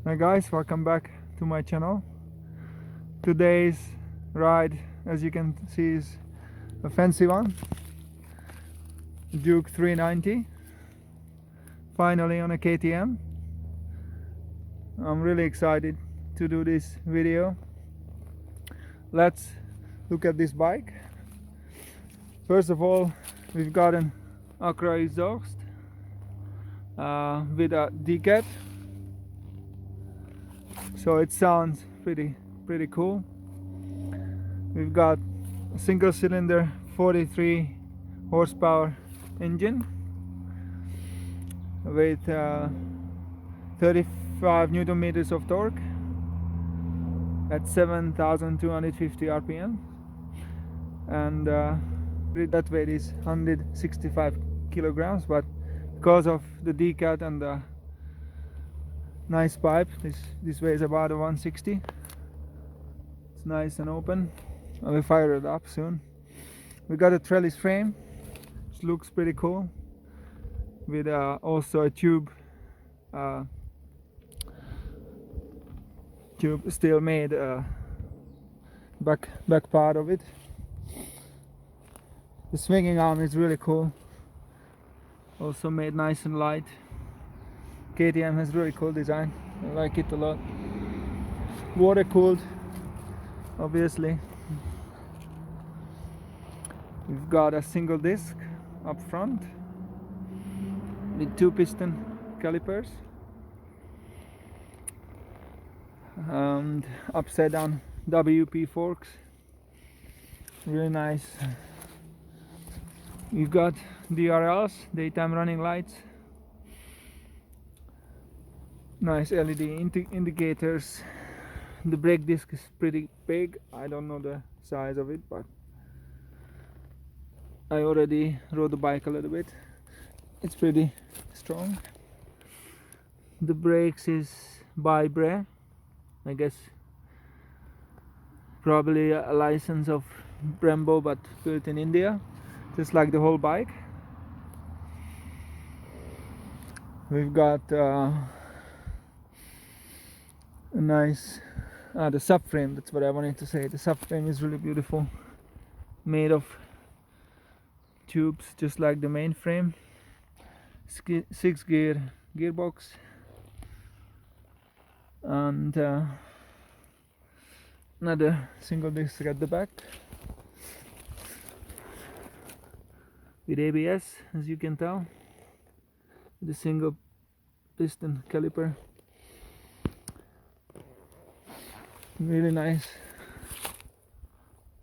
Hi guys, welcome back to my channel. Today's ride, as you can see, is a fancy one. Duke 390. Finally on a KTM. I'm really excited to do this video. Let's look at this bike. First of all, we've got an Accra exhaust with a decat. So it sounds pretty cool. We've got a single cylinder 43 horsepower engine with 35 newton meters of torque at 7,250 rpm, and that weight is 165 kilograms, but because of the decat and the nice pipe, this weighs about 160. It's nice and open. I will fire it up soon. We got a trellis frame, which looks pretty cool, with also a tube still made back part of it. The swinging arm is really cool, also made nice and light. KTM has really cool design. I like it a lot. Water cooled, obviously. We've got a single disc up front with 2 piston calipers and upside down WP forks. Really nice. We've got DRLs, daytime running lights. Nice LED indicators. The brake disc is pretty big. I don't know the size of it, but I already rode the bike a little bit. It's pretty strong. The brakes is by Bre, I guess probably a license of Brembo, but built in India, just like the whole bike. We've got a nice the subframe. That's what I wanted to say. The subframe is really beautiful, made of tubes just like the main frame. 6-gear gearbox, and another single disc at the back with ABS, as you can tell, with a single piston caliper. Really nice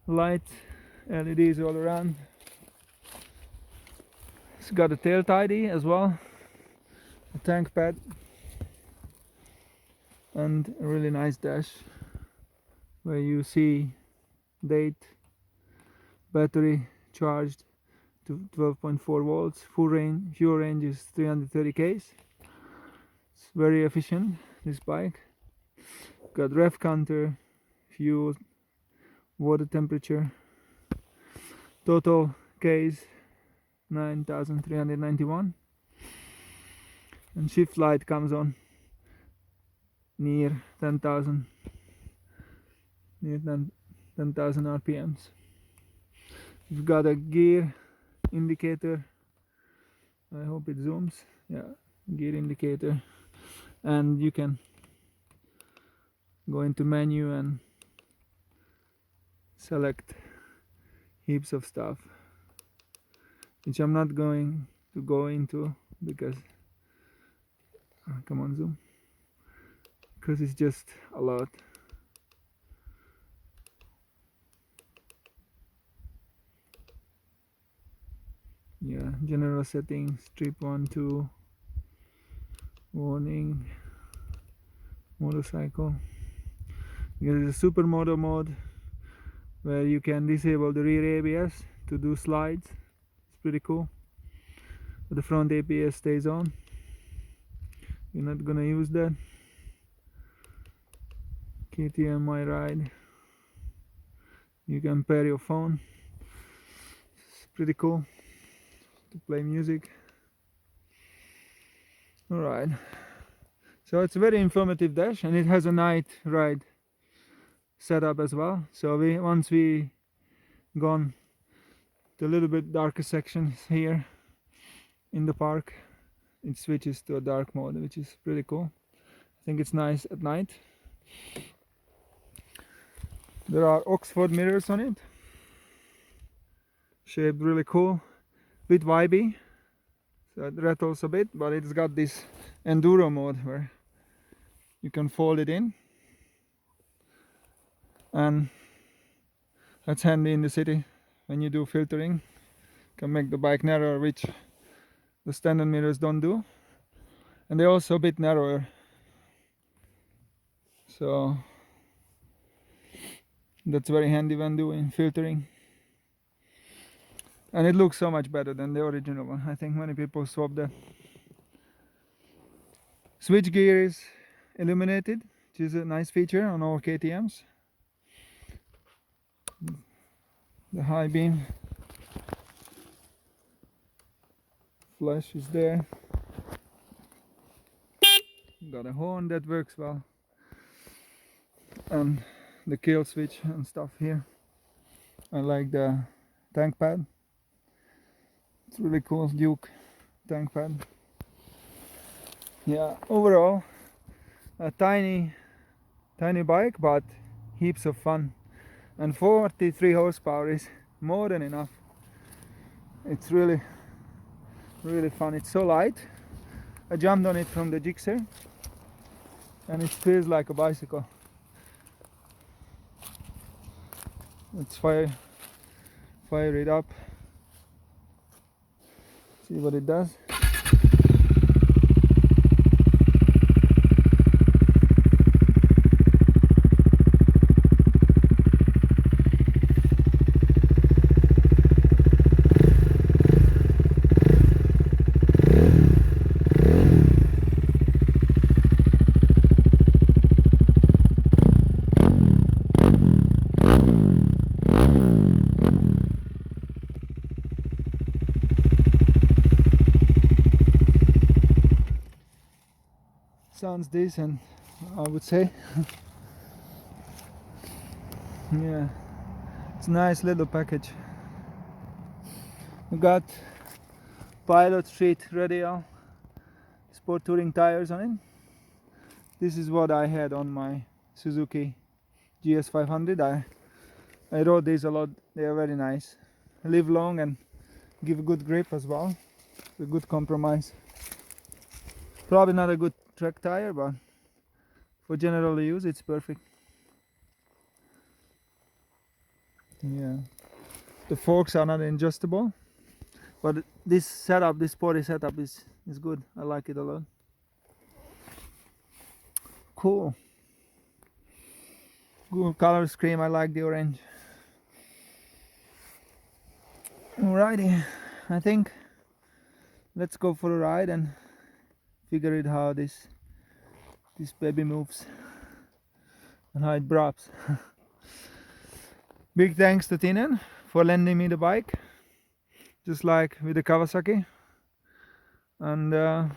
light LEDs all around. It's got a tail tidy as well, a tank pad, and a really nice dash where you see date, battery charged to 12.4 volts, fuel range is 330 k's. It's very efficient, this bike. Got ref counter, fuel, water temperature. Total k's 9,391, and shift light comes on near 10,000 rpms. We've got a gear indicator. I hope it zooms. Yeah, gear indicator, and you can go into menu and select heaps of stuff, which I'm not going to go into because come on, zoom, because it's just a lot. Yeah, general settings, trip 1, 2, warning, motorcycle. There's a supermoto mode where you can disable the rear ABS to do slides. It's pretty cool. But the front ABS stays on. We're not gonna use that. KTM My Ride. You can pair your phone. It's pretty cool to play music. Alright, So it's a very informative dash, and it has a night ride setup as well. So once we gone to a little bit darker sections here in the park, it switches to a dark mode, which is pretty cool. I think it's nice at night. There are Oxford mirrors on it, shaped really cool, bit vibey, so it rattles a bit, but it's got this enduro mode where you can fold it in, and that's handy in the city when you do filtering. You can make the bike narrower, which the standard mirrors don't do, and they're also a bit narrower, so that's very handy when doing filtering. And it looks so much better than the original one. I think many people swap that. Switch gear is illuminated, which is a nice feature on all KTMs. The high beam flash is there. Got a horn that works well, and the kill switch and stuff here. I like the tank pad. It's really cool Duke tank pad. Yeah, overall a tiny bike, but heaps of fun, and 43 horsepower is more than enough. It's really fun. It's so light. I jumped on it from the Gixxer, and it feels like a bicycle. Let's fire it up, see what it does. Sounds decent, I would say. Yeah, it's a nice little package. We got Pilot Street radial sport touring tires on it. This is what I had on my Suzuki GS500. I rode these a lot. They are very nice, live long and give a good grip as well. A good compromise. Probably not a good track tire, but for general use it's perfect. Yeah, the forks are not adjustable, but this setup, this sporty setup is good. I like it a lot. Cool. Good color scheme. I like the orange. Alrighty, I think let's go for a ride and figure it how this baby moves and how it drops. Big thanks to Tinen for lending me the bike, just like with the Kawasaki, and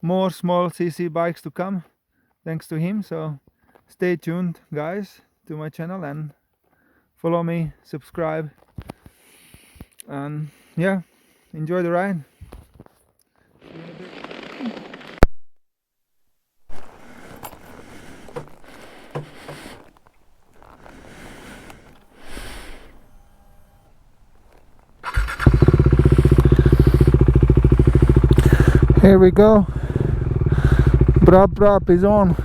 more small CC bikes to come thanks to him. So stay tuned, guys, to my channel and follow me, subscribe, and yeah, enjoy the ride. Here we go. Brap is on.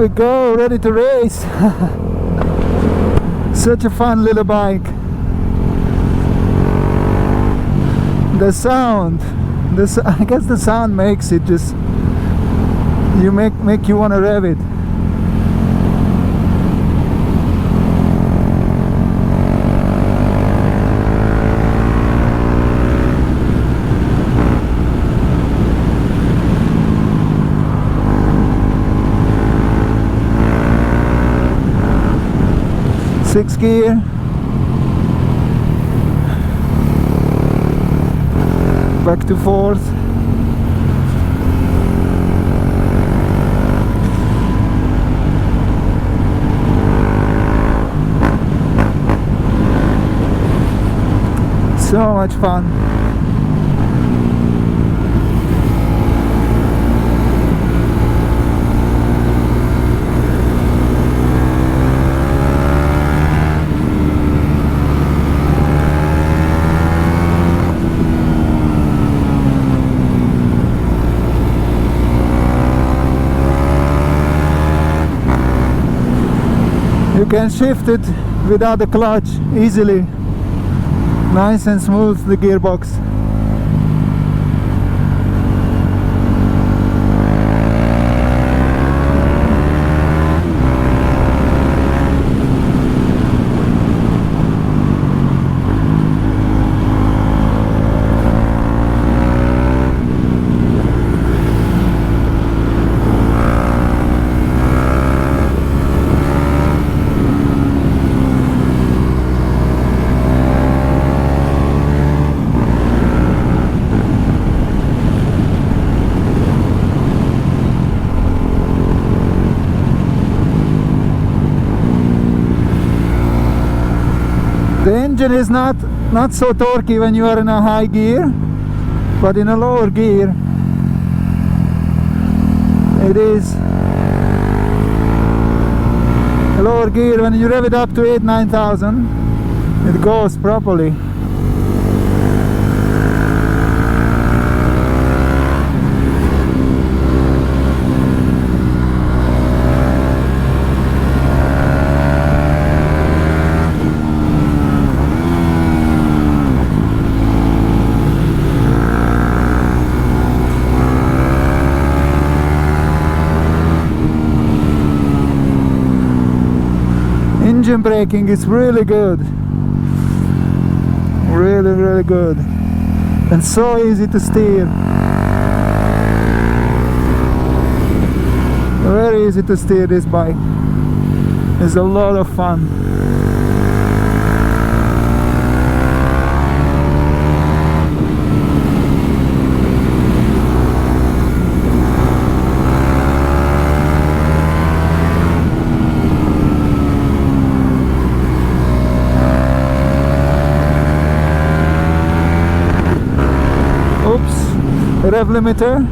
we go, ready to race. Such a fun little bike. The sound, I guess the sound makes it just, make you want to rev it. Sixth gear. Back to fourth. So much fun. You can shift it without the clutch easily. Nice and smooth, the gearbox. The engine is not so torquey when you are in a high gear, but in a lower gear it is. A lower gear, when you rev it up to 8,000-9,000, it goes properly. Engine braking is really good, really good, and so easy to steer, very easy to steer. This bike is a lot of fun. Rev limiter.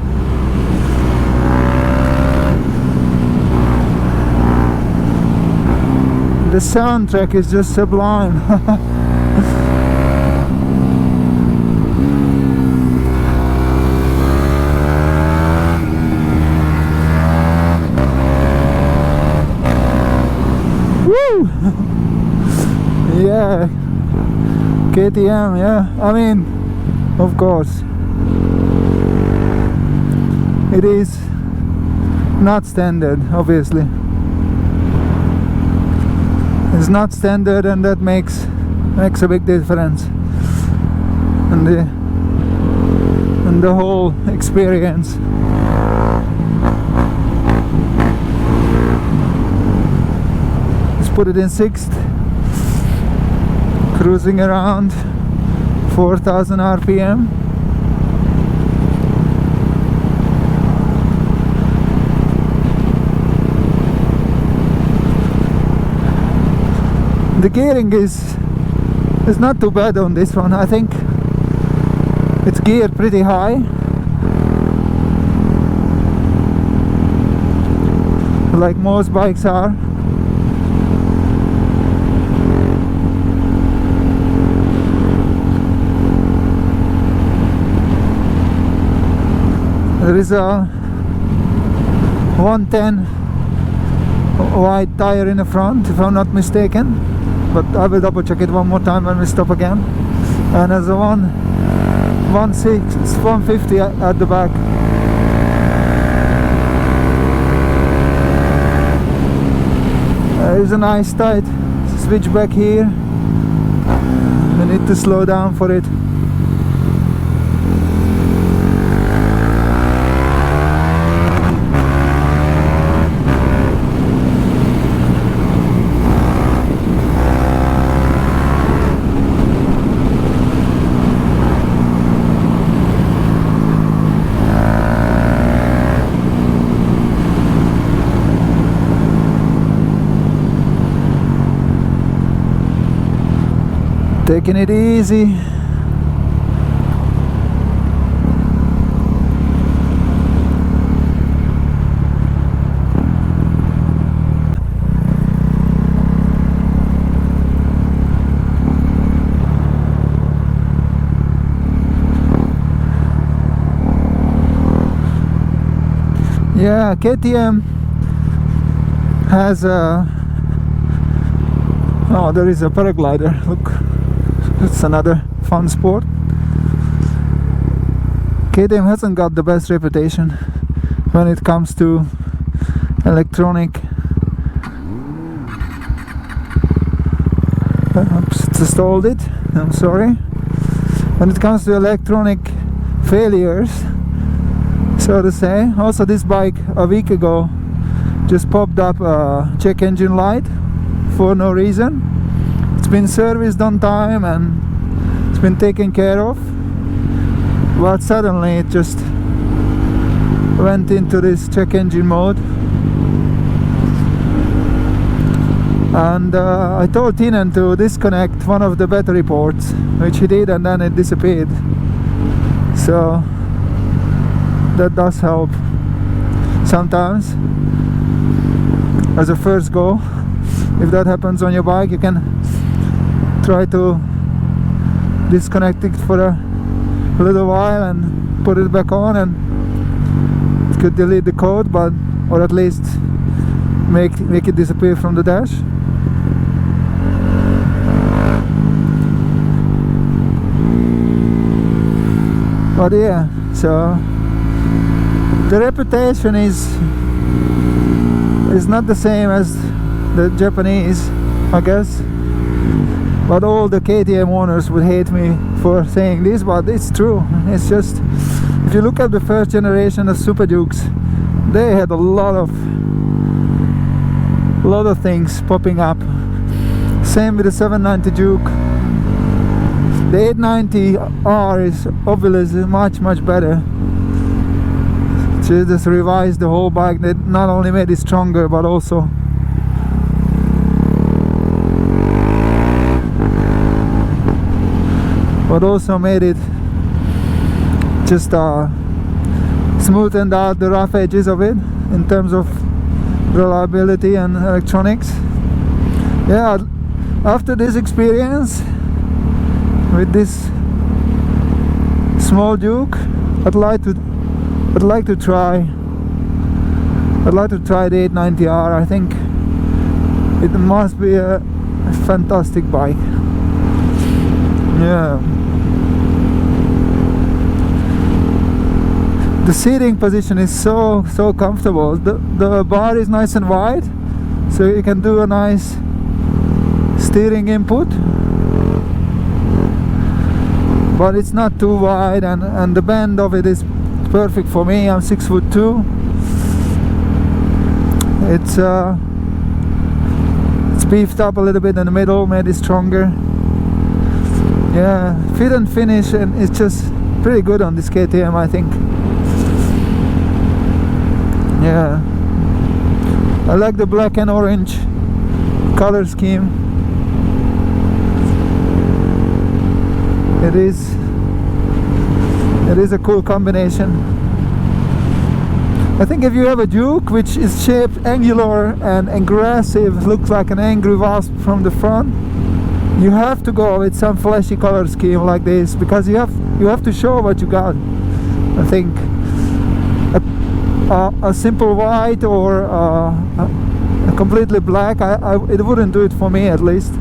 The soundtrack is just sublime. Woo! Yeah, KTM, yeah, I mean, of course. It is not standard, obviously. It's not standard, and that makes a big difference in the whole experience. Let's put it in sixth, cruising around 4,000 RPM. The gearing is not too bad on this one. I think it's geared pretty high, like most bikes are. There is a 110 white tire in the front, if I'm not mistaken, but I will double check it one more time when we stop again. And there's a 150 at the back. There's a nice tight switchback here. We need to slow down for it. Taking it easy. Yeah, KTM has a... Oh, there is a paraglider, look. It's another fun sport. KTM hasn't got the best reputation when it comes to electronic. Oops, stalled it. I'm sorry. When it comes to electronic failures, so to say. Also, this bike a week ago just popped up a check engine light for no reason. It's been serviced on time and it's been taken care of, but suddenly it just went into this check engine mode. And I told Tinan to disconnect one of the battery ports, which he did, and then it disappeared. So that does help sometimes as a first go. If that happens on your bike, you can try to disconnect it for a little while and put it back on, and it could delete the code, but or at least make it disappear from the dash. But yeah, so the reputation is not the same as the Japanese, I guess. But all the KTM owners would hate me for saying this, but it's true. It's just, if you look at the first generation of Super Dukes, they had a lot of things popping up. Same with the 790 Duke. The 890R is obviously much better. They just revised the whole bike. They not only made it stronger, but also made it just smoothened out the rough edges of it in terms of reliability and electronics. Yeah, after this experience with this small Duke, I'd like to try the 890R. I think it must be a fantastic bike. Yeah. The seating position is so comfortable. The bar is nice and wide, so you can do a nice steering input, but it's not too wide, and the bend of it is perfect for me. I'm 6'2". It's beefed up a little bit in the middle, made it stronger. Yeah, fit and finish, and it's just pretty good on this KTM, I think. Yeah, I like the black and orange color scheme. It is a cool combination. I think if you have a Duke which is shaped angular and aggressive, looks like an angry wasp from the front, you have to go with some flashy color scheme like this, because you have to show what you got. I think a simple white or a completely black, it wouldn't do it for me, at least.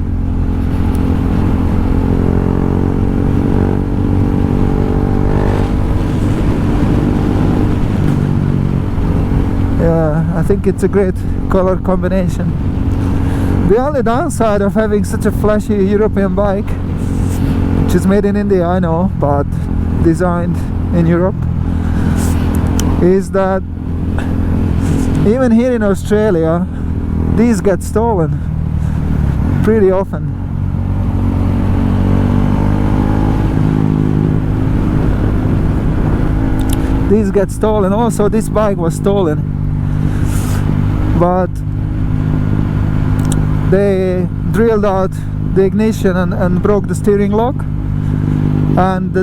Yeah, I think it's a great color combination. The only downside of having such a flashy European bike, which is made in India, I know, but designed in Europe, is that even here in Australia, these get stolen pretty often. These get stolen. Also, this bike was stolen, but they drilled out the ignition and broke the steering lock, and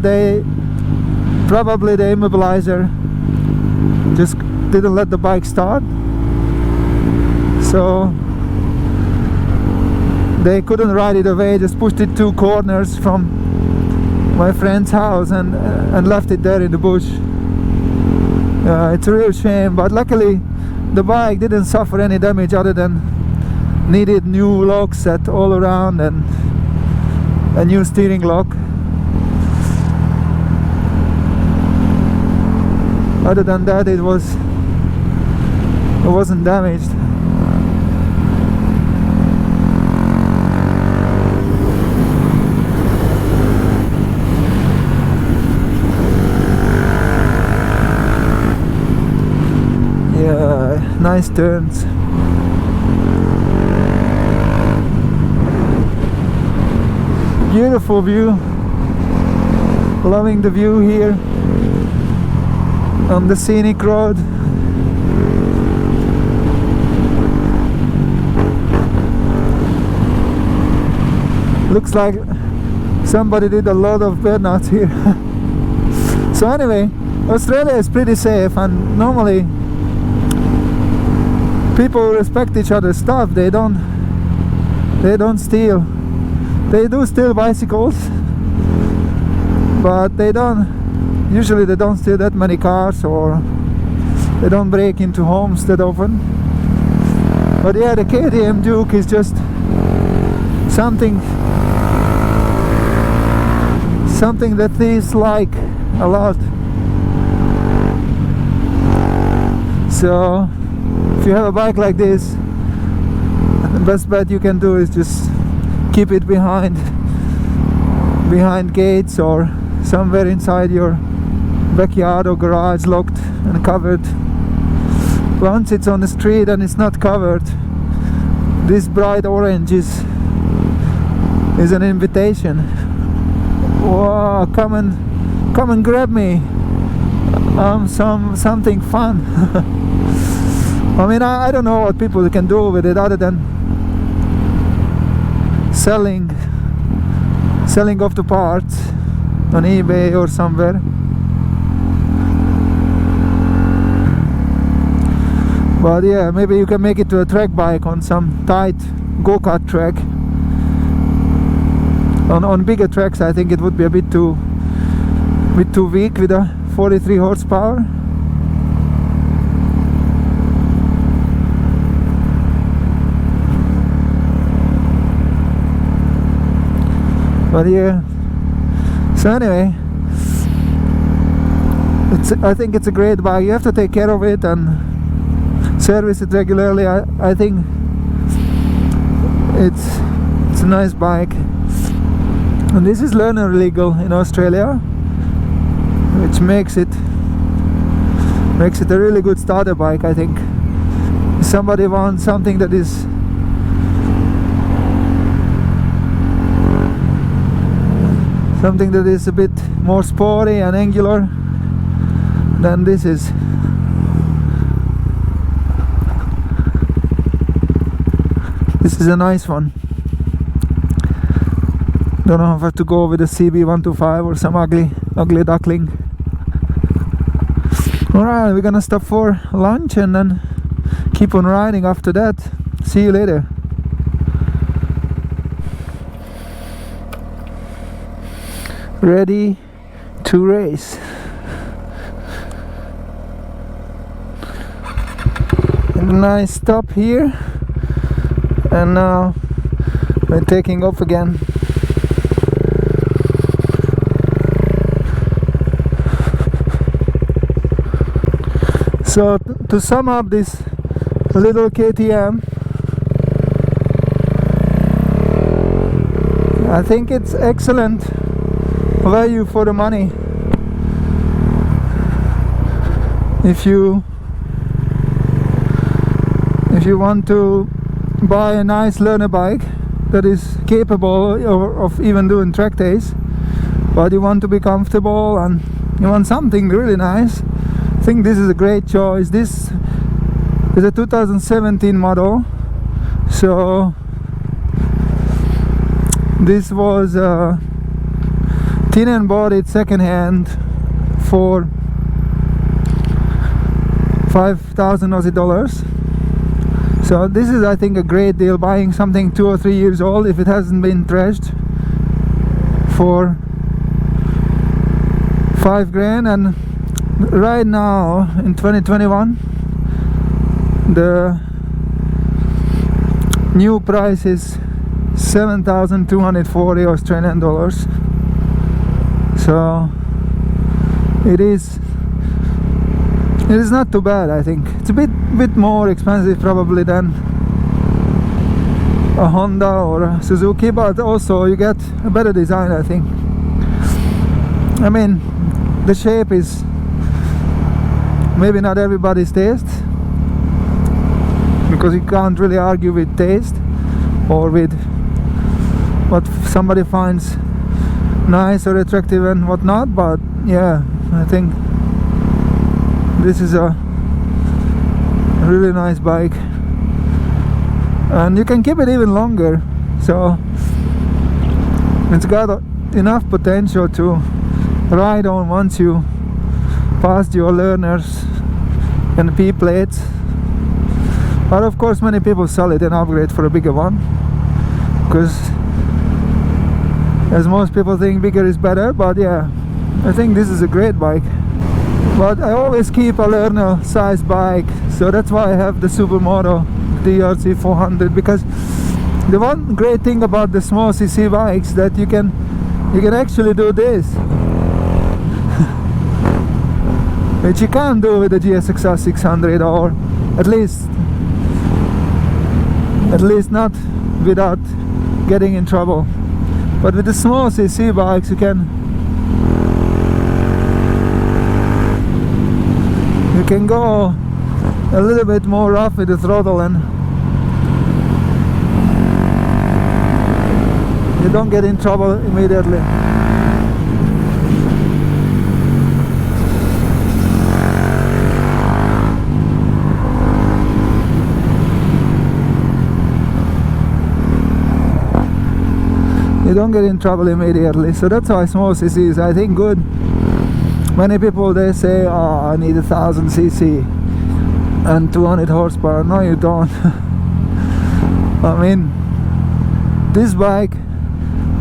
probably the immobilizer just didn't let the bike start, so they couldn't ride it away. Just pushed it 2 corners from my friend's house and left it there in the bush. It's a real shame, but luckily the bike didn't suffer any damage other than needed new lock set all around and a new steering lock. Other than that, it wasn't damaged. Yeah, nice turns. Beautiful view. Loving the view here on the scenic road. Looks like somebody did a lot of burnouts here. So anyway, Australia is pretty safe, and normally people respect each other's stuff. They don't steal. They do steal bicycles, but usually they don't steal that many cars, or they don't break into homes that often. But yeah, the KTM Duke is just something that thieves like a lot. So if you have a bike like this, the best bet you can do is just keep it behind gates or somewhere inside your backyard or garage, locked and covered. Once it's on the street and it's not covered, this bright orange is an invitation. Wow, come and grab me. Something fun. I mean, I don't know what people can do with it other than selling off the parts on eBay or somewhere. But yeah, maybe you can make it to a track bike on some tight go-kart track. On bigger tracks, I think it would be a bit too weak with a 43 horsepower. But yeah, so anyway, I think it's a great bike. You have to take care of it and service it regularly. I think it's a nice bike, and this is learner legal in Australia, which makes it a really good starter bike. I think if somebody wants something that is a bit more sporty and angular, then this is a nice one. Don't know if I have to go with a CB125 or some ugly duckling. Alright, we're gonna stop for lunch and then keep on riding after that. See you later. Ready to race. A nice stop here and now we're taking off again. So to sum up this little KTM, I think it's excellent value for the money. If you want to buy a nice learner bike that is capable of even doing track days, but you want to be comfortable and you want something really nice, I think this is a great choice. This is a 2017 model, so this was Tinen bought it second hand for 5,000 Aussie dollars. So this is, I think, a great deal, buying something 2 or 3 years old if it hasn't been trashed for 5 grand. And right now in 2021 the new price is 7,240 Australian dollars. So it is not too bad. I think it's a bit more expensive probably than a Honda or a Suzuki, but also you get a better design, I think. I mean, the shape is maybe not everybody's taste, because you can't really argue with taste or with what somebody finds nice or attractive and whatnot, but yeah, I think this is a really nice bike, and you can keep it even longer, so it's got enough potential to ride on once you pass your learners and P plates. But of course many people sell it and upgrade for a bigger one, because as most people think bigger is better. But yeah, I think this is a great bike. But I always keep a learner size bike, so that's why I have the Supermoto DRC 400, because the one great thing about the small cc bikes that you can actually do this which you can't do with the GSXR 600, or at least not without getting in trouble. But with the small cc bikes you can go a little bit more rough with the throttle and you don't get in trouble immediately. You don't get in trouble immediately, so that's why small cc is, I think, good. Many people, they say, oh, I need 1,000 cc and 200 horsepower. No, you don't. I mean, this bike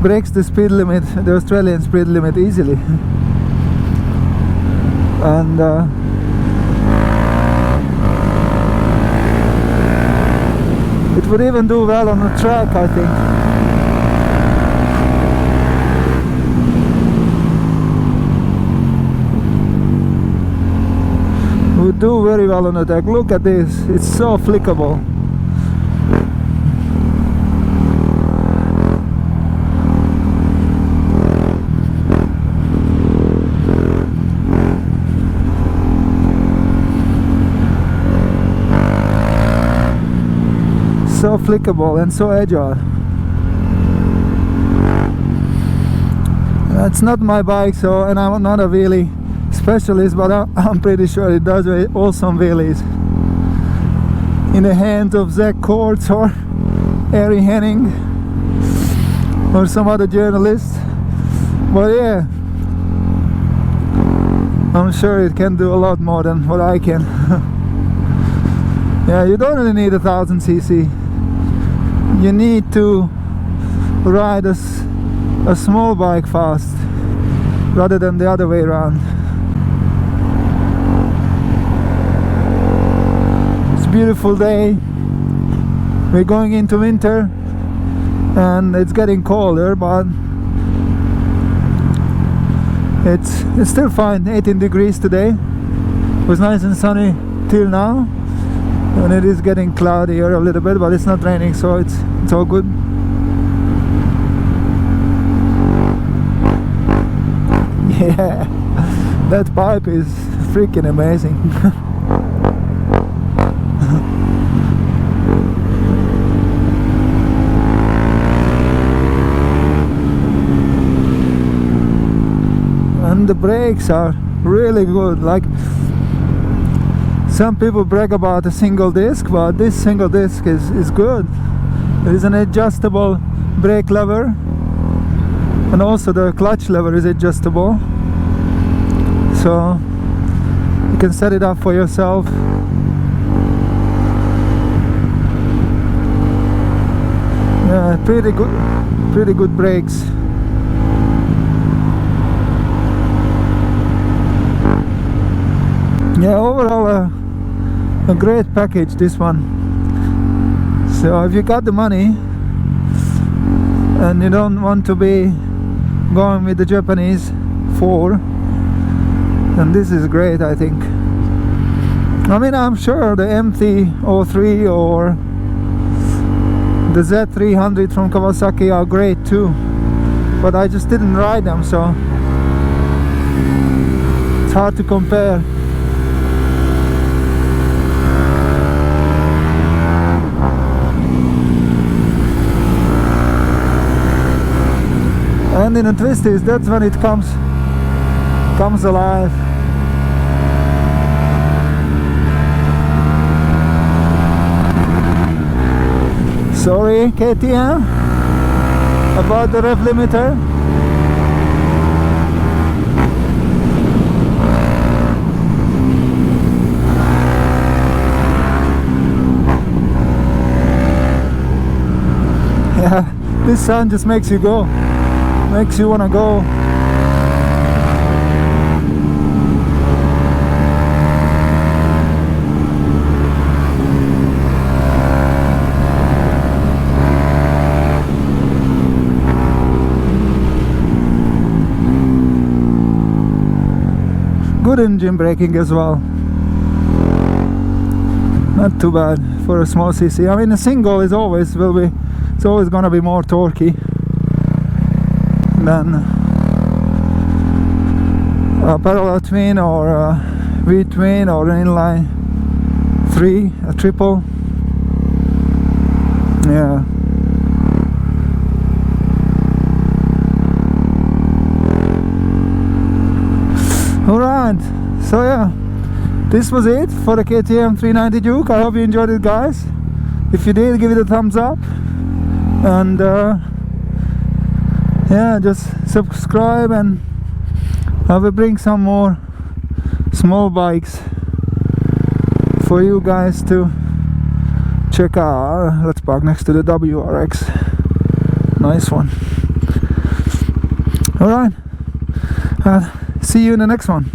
breaks the speed limit, the Australian speed limit, easily. And it would even do well on a track, I think. Would do very well on a track. Look at this, it's so flickable. So flickable and so agile. It's not my bike, so, and I'm not a wheelie specialist, but I'm pretty sure it does awesome wheelies in the hands of Zach Courts or Harry Henning or some other journalist. But yeah, I'm sure it can do a lot more than what I can. Yeah, you don't really need 1,000 cc. You need to ride a small bike fast rather than the other way around. Beautiful day, we're going into winter and it's getting colder, but it's still fine. 18 degrees today. It was nice and sunny till now, and it is getting cloudier a little bit, but it's not raining, so it's all good. Yeah, that pipe is freaking amazing. And the brakes are really good. Like, some people brag about a single disc, but this single disc is good. There is an adjustable brake lever, and also the clutch lever is adjustable, so you can set it up for yourself. Yeah, pretty good brakes. Yeah, overall a great package, this one. So if you got the money and you don't want to be going with the Japanese 4, then this is great, I think. I mean, I'm sure the MT-03 or the Z300 from Kawasaki are great too, but I just didn't ride them, so it's hard to compare. And in the twisties, that's when it comes alive. Sorry, KTM, about the rev limiter. Yeah, this sound just makes you go. Makes you wanna go. Good engine braking as well. Not too bad for a small CC. I mean, a single is always it's always gonna be more torquey than a parallel twin or a V-twin or an inline 3, a triple. Yeah. Alright, so yeah, this was it for the KTM 390 Duke. I hope you enjoyed it, guys. If you did, give it a thumbs up, and yeah, just subscribe, and I will bring some more small bikes for you guys to check out. Let's park next to the WRX. Nice one. Alright, see you in the next one.